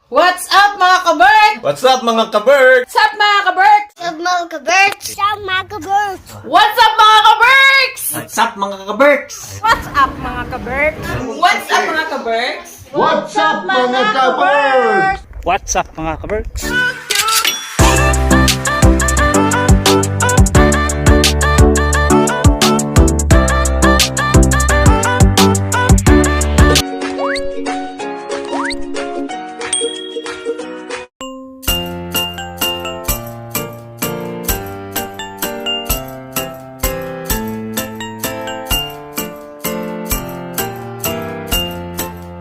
What's up mga kaberk? What's up mga kaberk? What's up mga kaberk? What's up mga kaberks? What's up mga kaberks? What's up mga kaberks? What's up mga kaberks? What's up mga kaberks? What's up mga kaberks?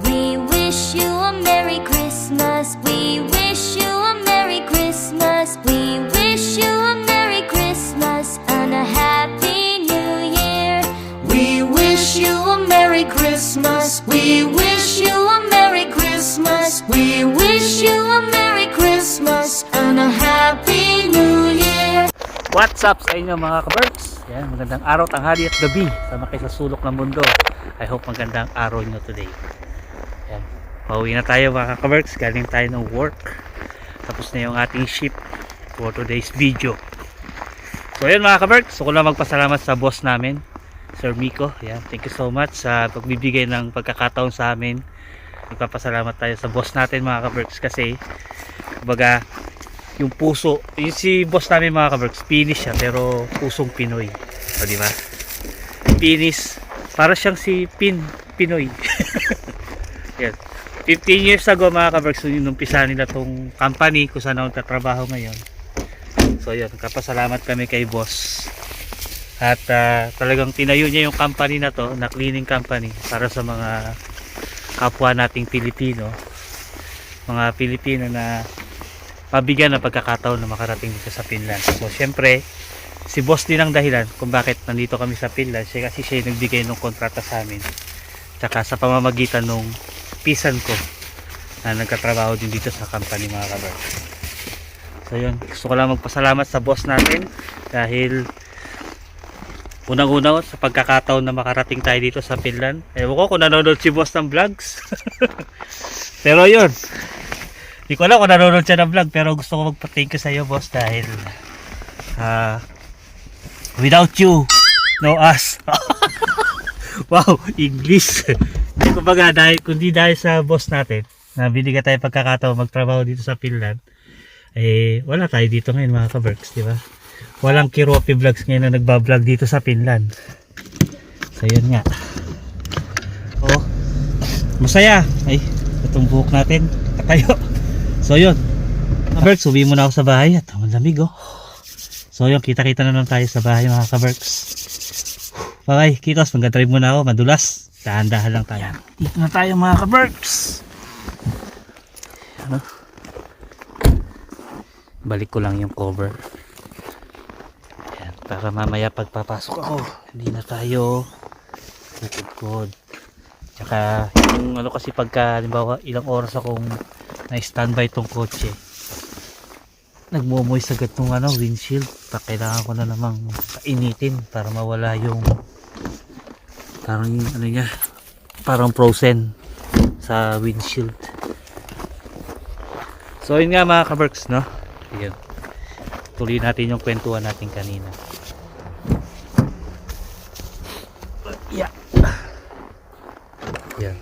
We wish you a Merry Christmas. We wish you a Merry Christmas. We wish you a Merry Christmas and a Happy New Year. We wish you a Merry Christmas. We wish you a Merry Christmas. We wish you a Merry Christmas and a Happy New Year. What's up sa inyo mga kaberks? Yan, magandang araw, tanghali at gabi. Sama kayo sa sulok ng mundo. I hope magandang araw nyo today. Yan, pauwi na tayo mga kaberks. Galing tayo ng work. Tapos na yung ating shift for today's video. So yun mga kaberks, gusto ko lang magpasalamat sa boss namin, Sir Miko. Yan, thank you so much sa pagbibigay ng pagkakataon sa amin. Nagpapasalamat tayo sa boss natin mga kaberks kasi kumbaga yung puso, yung si boss namin mga kaberks, Finnish siya pero pusong Pinoy. O diba? Finnish, para siyang si Pinoy. Yan. 15 years ago mga kaberks, yung umpisa nila tong company kung saan ako nagtatrabaho ngayon. So yun, kapasalamat kami kay boss. At talagang tinayo niya yung company na to, na cleaning company, para sa mga kapwa nating Pilipino. Mga Pilipino na pabigyan ng pagkakataon na makarating dito sa Finland. So syempre, si boss din ang dahilan kung bakit nandito kami sa Finland. Kasi siya yung nagbigay ng kontrata sa amin. Tsaka sa pamamagitan ng pisan ko na nagkatrabaho din dito sa company mga kabar. So yun, gusto ko lang magpasalamat sa boss natin dahil unang-una sa pagkakataon na makarating tayo dito sa Finland. Ewan ko kung nanonood si boss ng vlogs. Pero yun, di ko alam kung nanonood siya ng vlog, pero gusto ko magpa-thank you sa iyo boss dahil without you, no us. Wow, English. Hindi ko baga dahil, kundi dahil sa boss natin na binigyan tayo pagkakataon magtrabaho dito sa Finland, eh wala tayo dito ngayon mga kaberks, di ba? Walang Kiropi Vlogs ngayon na nagbablog dito sa Finland. So yun nga. Oh, masaya. Ay, itong buhok natin katayo. So yun, kaberks, uwi muna ako sa bahay at ang lamig oh. So yun, kita-kita na lang tayo sa bahay mga kaberks. Bye bye, kitos, mag-drive muna ako, madulas, dahan-dahan lang tayo. Dito na tayo mga kaberks. Ano? Balik ko lang yung cover. Ayan, para mamaya pagpapasok ako, hindi na tayo kukod-kod. Tsaka yung ano kasi pagka halimbawa ilang oras akong na-standby tong kotse, nagmumoy sagad tong ano, windshield. Kailangan ko na namang painitin para mawala yung parang ano niya, parang frozen sa windshield. So yun nga mga kaberks, no? Yun, tuloy natin yung kwentuhan natin kanina. Yeah. Yan.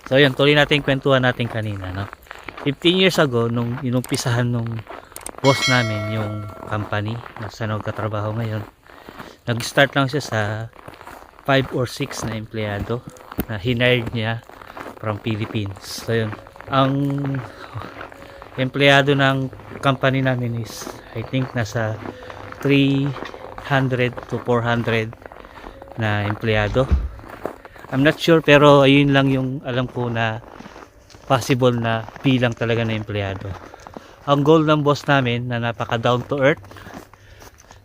So yun, tuloy natin yung kwentuhan natin kanina, no? 15 years ago, nung inumpisahan nung boss namin yung company na saan nagkatrabaho ngayon, nag-start lang siya sa 5 or 6 na empleyado na hired niya from Philippines. So yun, ang empleyado ng company namin is I think nasa 300 to 400 na empleyado. I'm not sure, pero ayun lang yung alam ko na possible na bilang talaga na empleyado. Ang goal ng boss namin na napaka down to earth,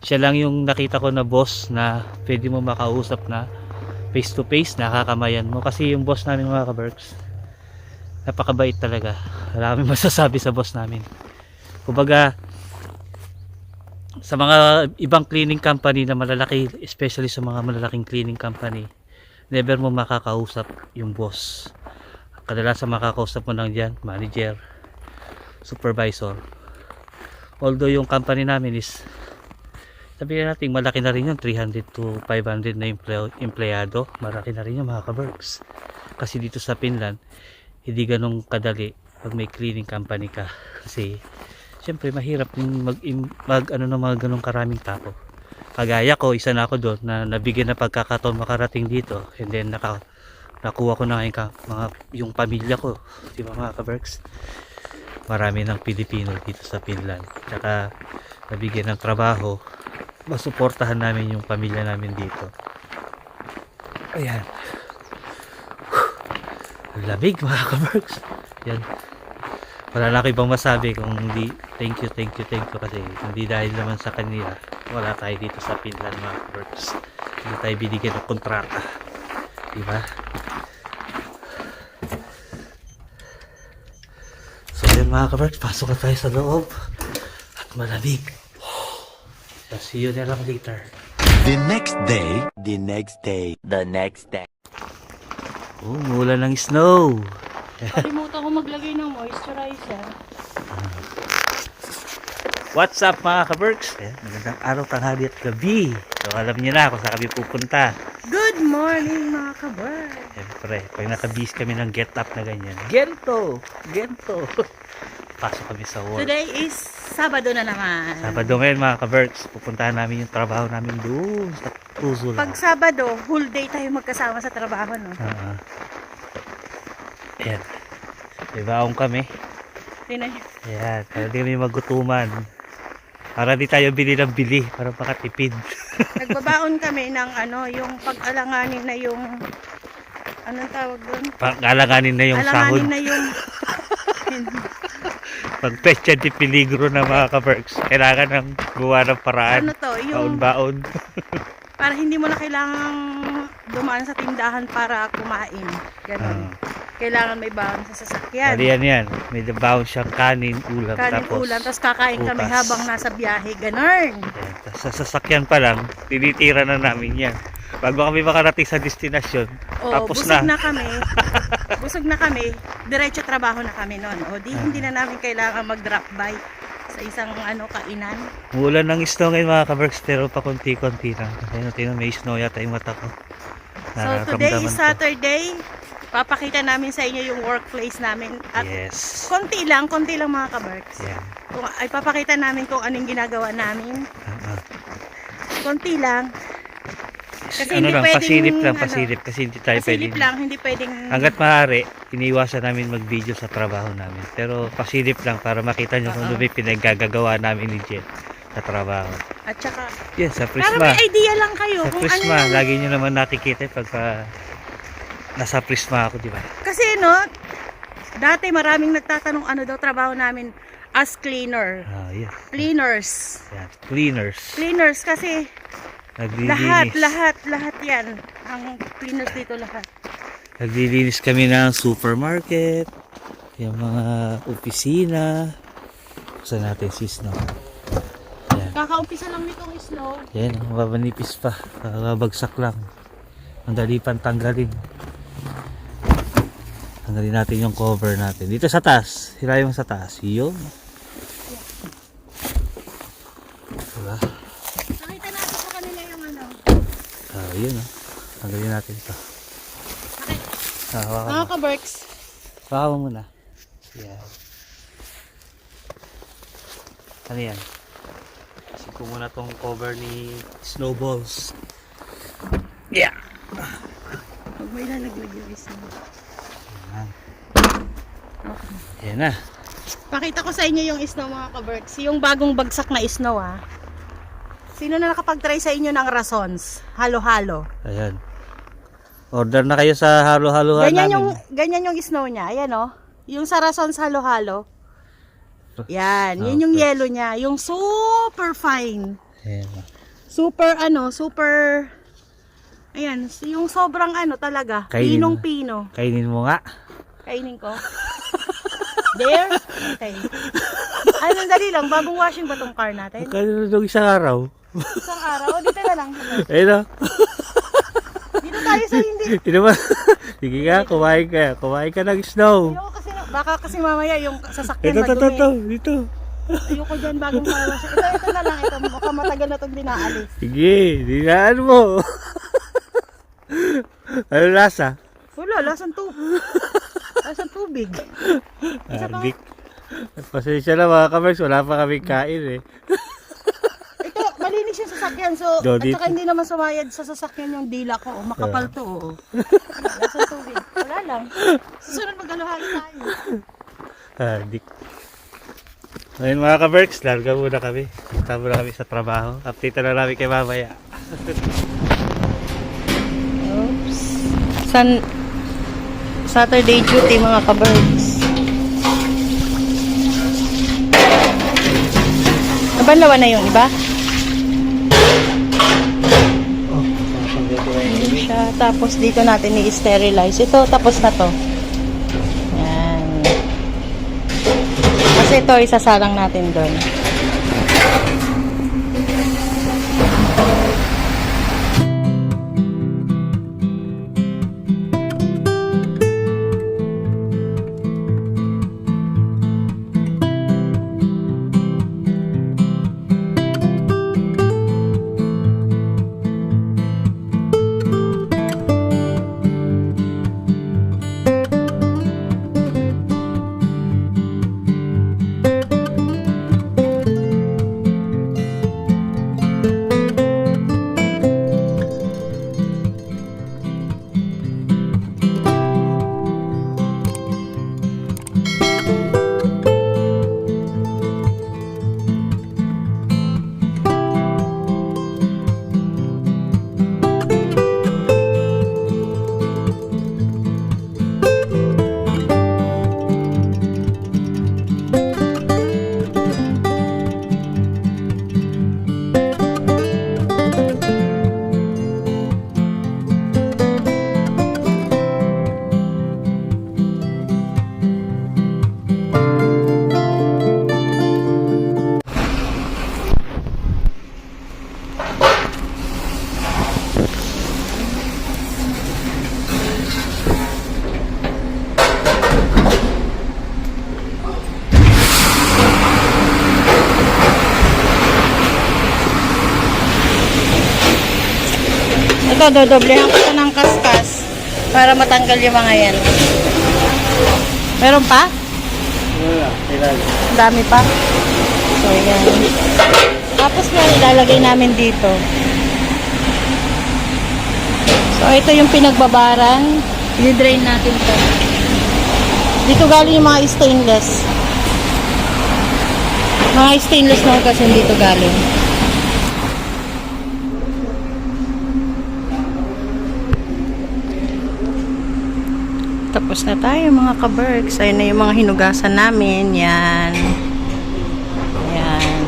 siya lang yung nakita ko na boss na pwede mo makausap na face to face, nakakamayan mo. Kasi yung boss namin mga kaberks, napakabait talaga. Marami masasabi sa boss namin. Kumbaga, sa mga ibang cleaning company na malalaki, especially sa mga malalaking cleaning company, never mo makakausap yung boss. kadalasan makakausap mo lang dyan, manager, supervisor. Although yung company namin is, sabihin natin malaki na rin yun, 300 to 500 na empleyado. Malaki na rin yun mga ka-Berks. Kasi dito sa Finland hindi ganong kadali pag may cleaning company ka, kasi syempre mahirap din mag ano ng mga ganong karaming tao. Kagaya ko, isa na ako doon na nabigyan na pagkakataon makarating dito, and then nakuha ko na yung pamilya ko, di ba mga ka-Berks? Marami ng Pilipino dito sa Finland, tsaka nabigyan ng trabaho, masuportahan namin yung pamilya namin dito. Ayan, ang lamig mga ka-Berks. Yan, wala na ako ibang masabi kung hindi thank you kasi hindi dahil naman sa kanila wala tayo dito sa Finland mga ka-Berks. Hindi tayo binigyan ng kontrata, diba? So yan mga ka-Berks, pasok na tayo sa loob at malamig. So see you na lang later. The next day. The next day. The next day. Oh, mula ng snow. Kalimutan ko maglagay ng moisturizer. What's up mga ka-Berks? Magandang araw, tanghali at gabi. So alam niyo na kung saan kami pupunta. Good morning mga ka-Berks. Siyempre, pag nakabis kami ng get up na ganyan, gento. Pasok kami sa work. Today is Sabado na naman. Sabado ngayon mga ka-Berks, pupuntahan namin yung trabaho namin doon sa puso lang. Pag Sabado, whole day tayo magkasama sa trabaho, no? Ayan. Ibaong kami. Tingnan niyo. Ayan, para di kami magutuman. Para di tayo bili ng bili, para makatipid. Nagbabaon kami ng yung pag-alanganin na yung anong tawag doon? Pag-alanganin na yung sahod. Alanganin na yung Pag pecha di peligro na mga ka-Berks, kailangan ng gawa ng paraan. ano to, yung Baon-baon. para hindi mo na kailangang dumaan sa tindahan para kumain. Ganon. Kailangan may baon sa sasakyan. Yan. Yan. May baon siyang kanin, ulam, Kanin tapos ulam, tapos kakain kami bukas. habang nasa biyahe. Ganon. Yan. Tapos sa sasakyan pa lang, tinitira na namin yan. Bago kami makarating sa destinasyon, tapos busog na. na kami. Busog na kami. Diretso trabaho na kami noon. Hindi na namin kailangan mag-drop by sa isang kainan. Umulan ng snow ngayon mga ka-Berks, pero pa konti-konti lang. Tingnan, may snow yata yung mata ko. So today Nararamdaman is ko. Saturday. Papakita namin sa inyo yung workplace namin. At Yes. konti lang mga ka-Berks. Yan. Ay papakita namin kung anong ginagawa namin. Konti lang. Kasi hindi pwedeng, pasilip kasi hindi tayo pasilip pwedeng. lang, hindi pwedeng. Hanggat maaari, iniiwasan namin mag-video sa trabaho namin. Pero pasilip lang para makita nyo kung ano may pinaggagawa namin ni Jen sa trabaho. At saka, Yes, sa para Prisma. may idea lang kayo Sa kung Prisma, ano yung. lagi nyo naman nakikita pagka nasa Prisma ako, di ba? Kasi dati maraming nagtatanong ano daw trabaho namin as cleaner. Yeah. Cleaners. Yan. Cleaners. Cleaners kasi Naglilinis. lahat yan. Ang cleaners dito lahat. Naglilinis kami ng supermarket, yung mga opisina. Saan natin si Snow? Yan. Kakaumpisa lang nitong snow. Yan, mabanipis pa. Babagsak lang. Ang dali pang tanggalin. Tanggalin natin yung cover natin. Dito sa taas. Hilahin mo sa taas. Yun. Diba? Nakita natin sa kanila yung Yun o. Tanggalin natin ito. Hawakan mo. Mga ka-Berks. Hawakan mo muna. Yan. Ano yan? Kasi ko muna tong cover ni Snowballs. Yeah! Huwag mo ilalaglag yung snow. Yan na. Pakita ko sa inyo yung snow mga ka-Berks. Yung bagong bagsak na snow Sino na nakapag-try sa inyo ng rasons? Halo-halo. Ayan. Order na kayo sa halo-halohan namin. Ganyan yung snow niya. Ayan Yung sa rasons halo-halo. Yan. Yun yung Okay. yellow niya. Yung super fine. Ayan. Super super. Ayan. Yung sobrang talaga. Kainin mo. Pinong-pino. Kainin mo nga. Kainin ko. There? Okay. Dali lang. Bagong washing ba tong car natin? Kainin isang araw. Isang araw. Dito na lang. Ayun o. Dito tayo kasi hindi. Hindi naman. Sige nga, kumain ka. Kumain ka ng snow. Ayoko kasi, baka kasi mamaya yung sasakyan Ito, madumi. dito. Ayoko dyan bagong kawash. Ito na lang. Ito, mukhang matagal na itong dinaalis. Sige, dinaan mo. Ano lasa? Wala, lasang tubig. Isa pa. Ardik. Pasensya na mga kamerks, wala pa kaming kain eh. Ito, malinis yung sasakyan. So, Do, at dito. saka hindi naman sumayad sa sasakyan yung dila ko. Makapal to. Wala, lasang tubig. Wala lang. Susunod mag-aluhali tayo. Ardik. Ngayon mga kamerks, larga muna kami. Punta muna kami sa trabaho. Update na namin kay mamaya. Oops. Saturday duty mga ka-birds. Nabanlawan na yung iba? Hindi siya. Tapos dito natin i-sterilize. Ito, tapos na to. Yan. Kasi ito, isasalang natin doon. Ito, dodoblehan ko ito ng kaskas para matanggal yung mga yan. Meron pa? Wala, kailangan. Ang dami pa. So, yan. Tapos yan, ilalagay namin dito. So, ito yung pinagbabaran. I-drain natin ito. Dito galing yung mga stainless. Mga stainless na kasi dito galing. Tapos na tayo mga ka-berks. Ayun na yung mga hinugasan namin. Yan. Yan.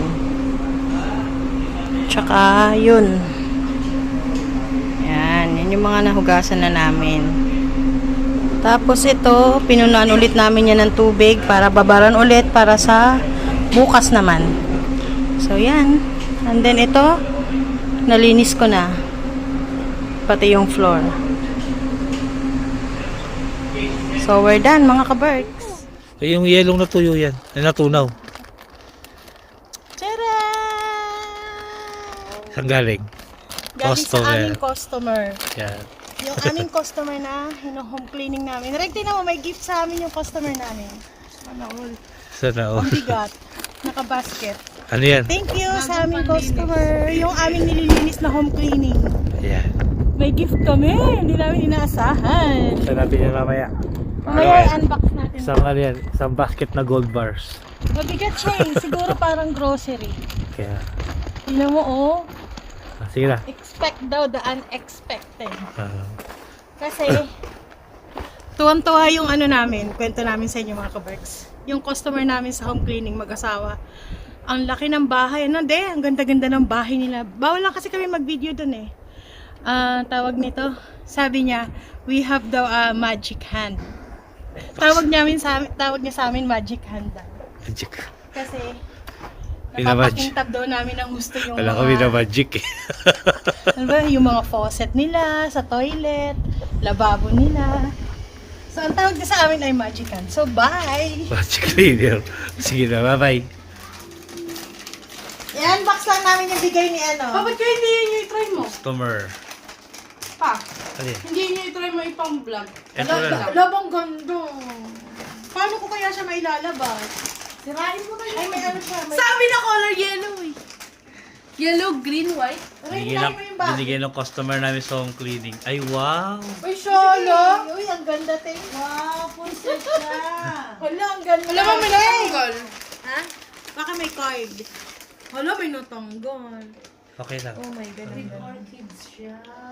Tsaka yun. Yan. Yan yung mga nahugasan na namin. Tapos ito, pinunan ulit namin yan ng tubig para babaran ulit para sa bukas naman. So yan. And then ito, nalinis ko na. Pati yung floor. So, we're done, mga ka-berks. Eh, yung yellow na tuyo yan. Ay, natunaw. Tcharam! Saan galing? Galing Customer. sa aming customer. Yan. Yung aming customer na hino-home cleaning namin. Rekti na mo, may gift sa amin yung customer namin. Sana all. Sana all. Ang bigat. Naka-basket. Ano yan? Thank you sa aming customer. Yung aming nililinis na home cleaning. Ayan. May gift kami. Hindi namin inaasahan. Saan natin yan mamaya? Mamaya i-unbox natin. Isang ano yan? Isang basket na gold bars. Mabigat siya eh. Siguro parang grocery. Kaya, Tingnan mo oh. sige na. Expect daw the unexpected. Ah, Kasi, tuwang-tuwa yung ano namin, kwento namin sa inyo mga ka-berks. Yung customer namin sa home cleaning, mag-asawa. Ang laki ng bahay. Ano, ang ganda-ganda ng bahay nila. Bawal lang kasi kami mag-video dun eh. Tawag nito, sabi niya, we have the magic hand. Tawag niya sa amin magic hand daw. magic. Kasi, Napapakintab daw namin ang gusto yung Wala kami na magic eh. ano ba, yung mga faucet nila sa toilet, lababo nila. So, ang tawag din sa amin ay Magican. So, bye! Magic cleaner. Sige na, bye-bye. I-unbox lang namin yung bigay ni ano. Bakit kayo hindi nyo i-try mo? Customer. Pa, Alin? hindi nyo i-try mo ipang vlog. Ito na. Labang ganda. Paano ko kaya siya mailalabas? Sirain mo na yun. Ay, may ano siya. May... Sabi na color yellow eh. Yellow, green, white. Binigyan ng customer namin sa home cleaning. Ay, wow! Ay, shala. Uy, ang ganda, te. Wow, full set siya. Hala, ang ganda. Wala mo may natanggal. Ha? Baka may card. Hala, may natanggal. Okay lang. Oh my God.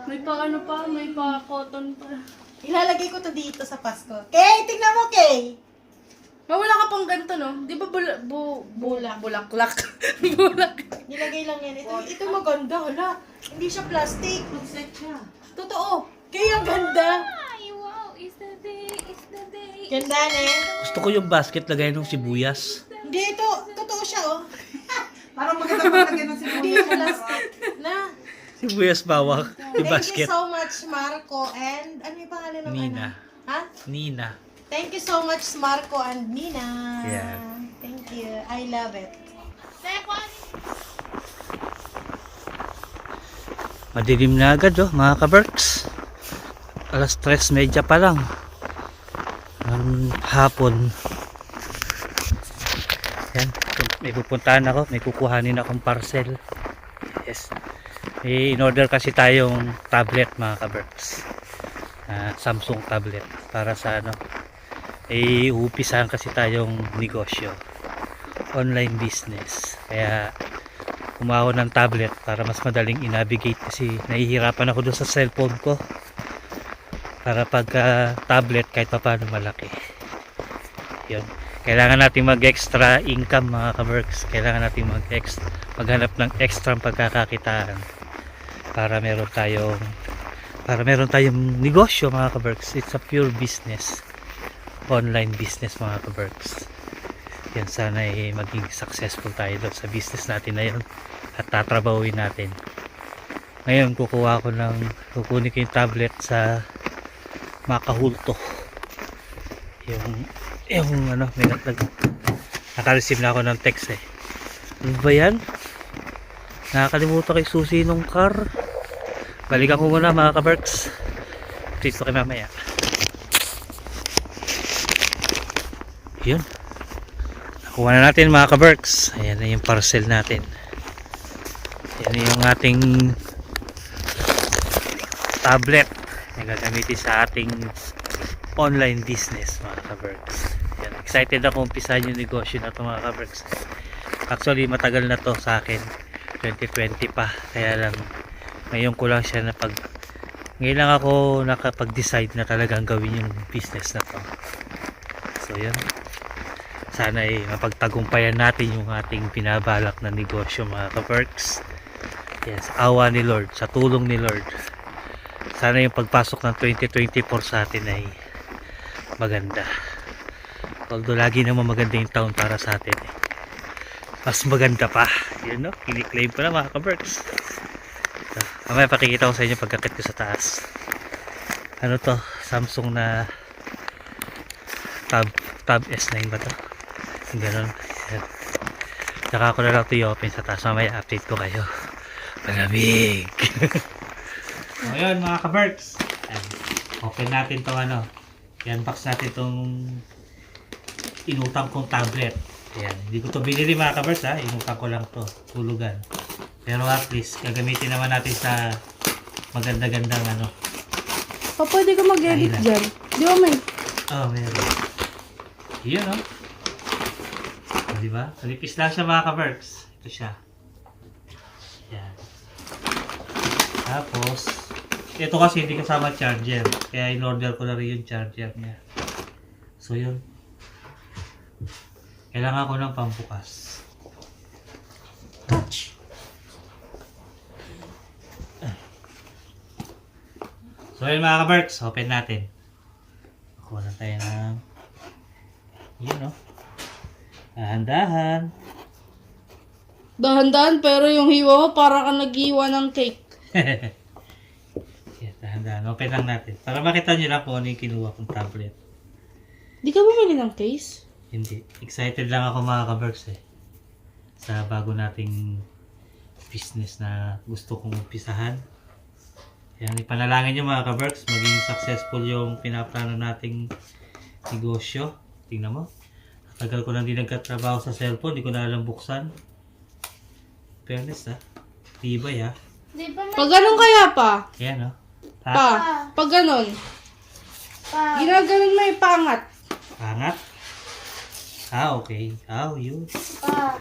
May pa ano pa, may pa cotton pa. Ilalagay ko to dito sa Pasko. Kay, tingnan mo, Kay. Wala ka pang ganito, no? Di ba bulaklak? Bulak. Nilagay lang yan. Ito maganda. Hala, hindi siya plastic. Mag-set siya. Totoo. Kaya ang ganda. Wow, it's the day, it's the day. Ganda, ne? Gusto ko yung basket lagay ng sibuyas. Hindi, ito. Totoo siya, oh. Parang maganda pa lagyan ng sibuyas. Hindi yung plastic. Na. Sibuyas bawang. Yung Thank basket. you so much, Marco. And, ano yung pangalan ng Nina. ano? Ha? Nina. Thank you so much, Marco and Nina. Yeah. Thank you. I love it. Madilim na agad oh, mga ka-Berks. Alas 3:30 pa lang. Ng hapon. Yan. May pupuntahan ako. May kukuhanin akong parcel. Yes. May in-order kasi tayong tablet mga ka-Berks. Samsung tablet. Para sa ano. Uupisahan kasi tayong negosyo. Online business. Kaya umahon ng tablet para mas madaling i-navigate kasi nahihirapan ako doon sa cellphone ko para pag tablet kahit pa paano malaki. Yun. Kailangan natin mag-extra income mga ka-Berks. Kailangan natin maghanap ng extra pagkakakitaan para meron tayong negosyo mga ka-Berks. It's a pure business. Online business mga ka-Berks. Yan, sana maging successful tayo doon sa business natin na yun at tatrabawin natin. Ngayon kukunin ko yung tablet sa Makahulto. Yung ano, may naka-receive na ako ng text eh. Ano ba yan? Nakakalimutan kay susi nung car. Balikan ko muna mga ka-Berks. Please ko kayo mamaya. Yun. Nakuha na natin mga ka-Berks. Ayan na yung parcel natin. Ayan yung ating tablet na gagamitin sa ating online business mga ka-Berks. Ayan, excited ako umpisahan yung negosyo na ito mga ka-Berks. Actually matagal na to sa akin. 2020 pa. Kaya lang ngayon ko lang siya ngayon lang ako nakapag-decide na talagang gawin yung business na to. So yun. Sana mapagtagumpayan natin yung ating binabalak na negosyo mga ka-Berks. Yes, awa ni Lord, sa tulong ni Lord. Sana yung pagpasok ng 2024 sa atin ay maganda. Although lagi naman maganda yung taon para sa atin eh. Mas maganda pa. Yun no, kiniklaim ko na mga ka-Berks. So, mamaya pakikita ko sa inyo pagkakit ko sa taas. Ano to? Samsung na Tab S9 ba to? Ganon. Tsaka ako na lang ito i-open sa taas. Mamaya update ko kayo. Malamig. So yun mga ka-Berks. Open natin itong ano. I-unbox natin itong inutang kong tablet. Ayan. Hindi ko ito binili mga ka-Berks ha. Inutang ko lang ito. Tulugan. Pero at least gagamitin naman natin sa maganda-gandang ano. Pa, pwede ka mag-edit dyan. Di ba may? Oh, meron. Yun oh. Diba? Kalipis lang siya mga ka-Berks. Ito siya. Yan. Tapos, ito kasi hindi kasama charger. Kaya in-order ko na rin yung charger niya. So yun. Kailangan ko ng pambukas. Touch. So yun mga ka-Berks. Open natin. Kuha na tayo ng yun oh. Dahan-dahan. Dahan-dahan, pero yung hiwa mo, para ka nag-iwa ng cake. Yan, dahan-dahan. Open lang natin. Para makita nyo lang kung ano yung kinuha kong tablet. Di ka bumili ng case? Hindi. Excited lang ako mga ka-Berks eh. Sa bago nating business na gusto kong umpisahan. Yan, ipanalangin nyo mga ka-Berks. Maging successful yung pinaplano nating negosyo. Tingnan mo. Tagal ko lang din nagkatrabaho sa cellphone. Di ko na alam buksan. Fairness ha. Tibay ha. Di ba may Pag ganun kaya pa? Ayan oh. Pa. Pag ganun. pa? Ginaganon mo yung pangat. Angat. Ah, okay. Ah, yun. Pa.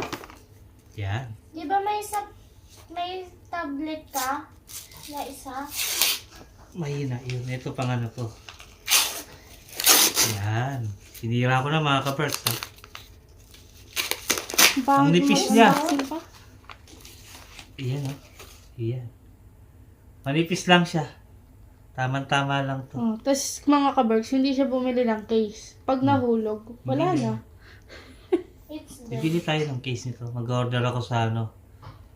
Yan. Di ba may tablet ka? Na isa? Mahina yun. Ito pang ano to. Yan. Sinira ko na mga ka-Berks ha. Ang nipis niya. Iyan oh. Iyan. Manipis lang siya. Tamang-tama lang to. Oh, tapos mga ka-Berks, hindi siya bumili ng case. Pag nahulog, wala na. It's there. Bibili tayo ng case nito. Mag-order ako sa ano.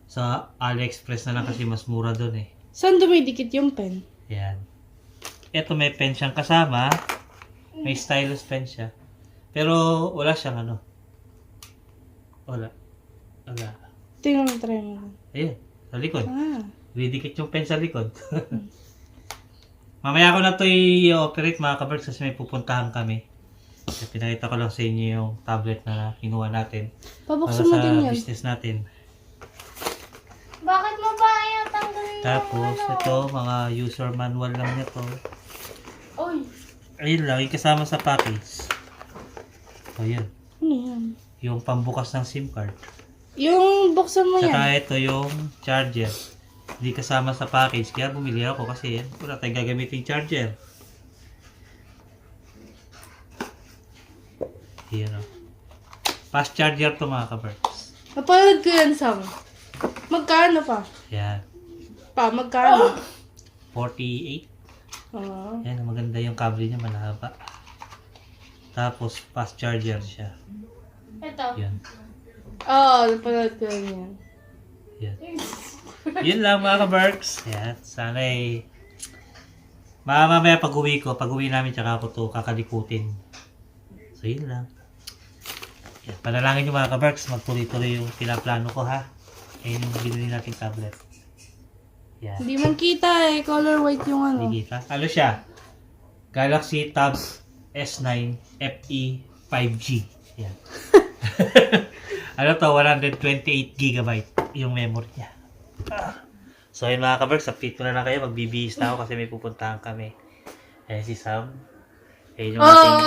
Sa AliExpress na lang kasi mas mura doon eh. Saan dumidikit yung pen? Yan. Ito may pen siyang kasama. May stylus pen siya. Pero wala siyang ano. Wala. Wala. Tingnan mo, try mo. Ayun. Sa likod. Ah. Didikit yung pen sa likod. Mamaya ko na ito i-operate mga ka-Berks kasi may pupuntahan kami. Kaya pinakita ko lang sa inyo yung tablet na kinuha natin. para Pabuksan mo sa din yan. business natin. Bakit mo ba ayaw tanggalin Tapos yung ano? ito, mga user manual lang nito. Uy, Ayun lang, yung kasama sa package. O yun, Ano yan? yung pambukas ng SIM card. Yung buksan mo yan. Saka ito yung charger. Hindi kasama sa package, kaya bumili ako kasi wala tayong gagamitin charger. Yan o. Fast charger to mga ka-Berks. Napanood ko yan, Sam. Magkano pa? Yan. Pa, magkano? 48. Oh. Yan, maganda yung cable niya, malahaba. Tapos fast charger siya. ito. Yan. Oo, napanood ko yan. Yan. Yun lang mga ka-Berks. Yan. Sana mamaya pag-uwi namin tsaka ako to kakalikutin. So yun lang. Yan. Panalangin nyo mga ka-Berks. Magtuloy-tuloy yung pinaplano ko ha. Ayun yung binili nating tablet. Yan. Hindi man kita eh. Color white yung ano. Hindi kita. Ano siya? Galaxy Tab S9 FE 5G. Yan. Ano to? 128 GB yung memory niya. So yun mga ka-Berks, update ko na lang kayo. Magbibihis na ako kasi may pupuntahan kami. Ayan si Sam. Ayan yung ating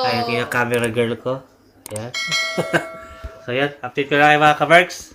ayan yung camera girl ko. Ayan. So yan, update ko na kayo mga ka-Berks.